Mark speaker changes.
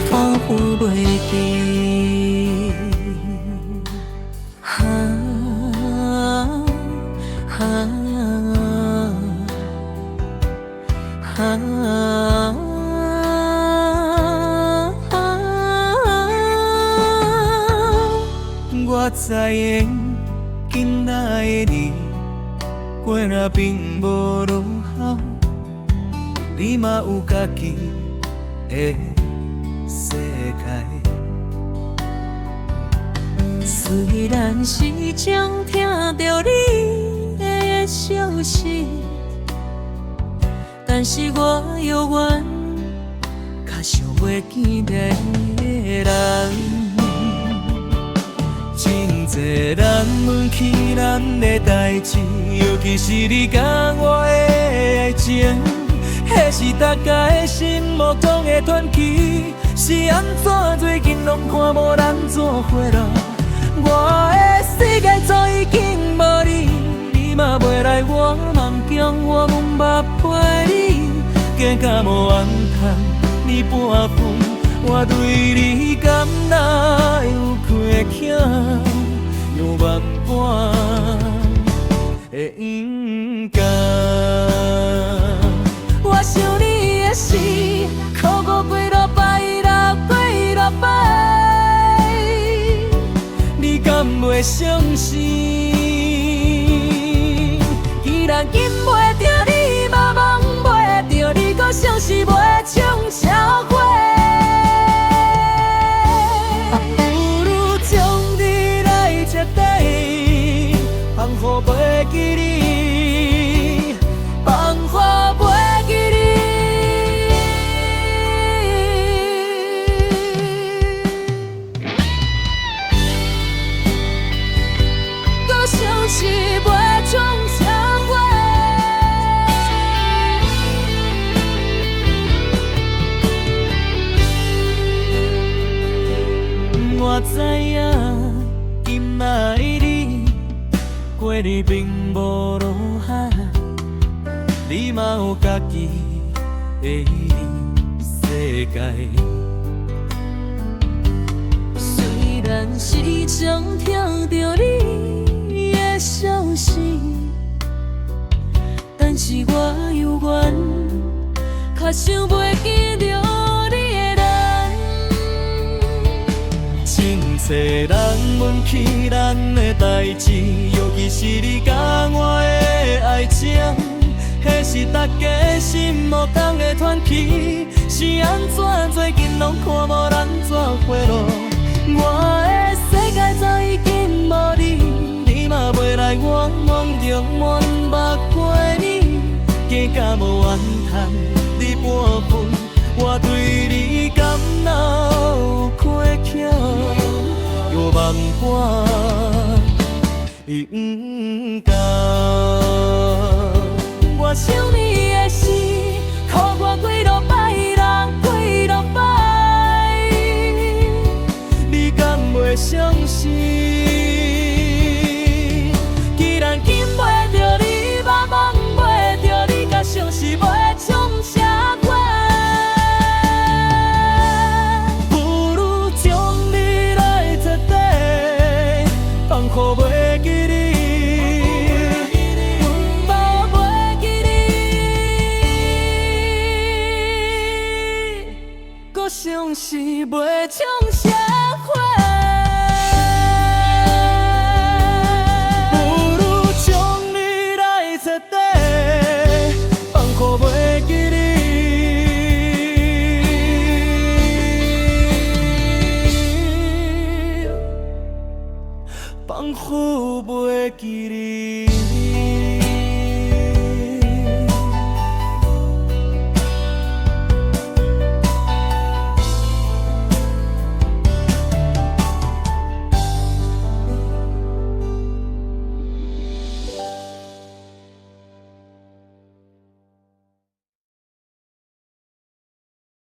Speaker 1: 仿佛袂记，我知影，今仔的你，过若并无落后，你嘛有家己的世界。虽然时常听到你的消息，但是我犹原较想袂见你的人。真侪人问起咱的代志，尤其是你甲我的爱情，迄是大家的心目中的传奇。是安怎最近拢看无咱做伙咯？我的世界早已经无你，你嘛袂来我梦中，我愿捌陪你，加甲无安叹你半分，我对你敢若有亏欠，有万般的不甘。我想你的事，哭过几落摆，落几落摆，你敢袂相信？既然紧袂着你，嘛忘袂着你，搁像是袂唱社会。不如将你来彻底放乎袂记你，放乎袂记你。搁像是袂唱社会。我知影，今仔的你，过日并无落海，你嘛有家己的世界。虽然时常听到你的消息，但是我犹原较想袂记着你的人。真侪人问起咱的代志，尤其是你甲我的爱情，迄是大家心目中的传奇。是安怎最近拢看无咱做伙咯？我的世界早已经无你，你嘛袂来我梦中，愿捌陪你，加甲无怨叹你半分，我对你敢若有亏欠，有万般的不甘。我想你的事，哭过几落摆，人几落摆，你敢袂相信？既然紧袂着你，嘛忘袂着你，甲像是袂唱社会。不如将你来彻底放乎袂记你。像是袂唱社会，不如将你来彻底放乎袂记你，放乎袂记你。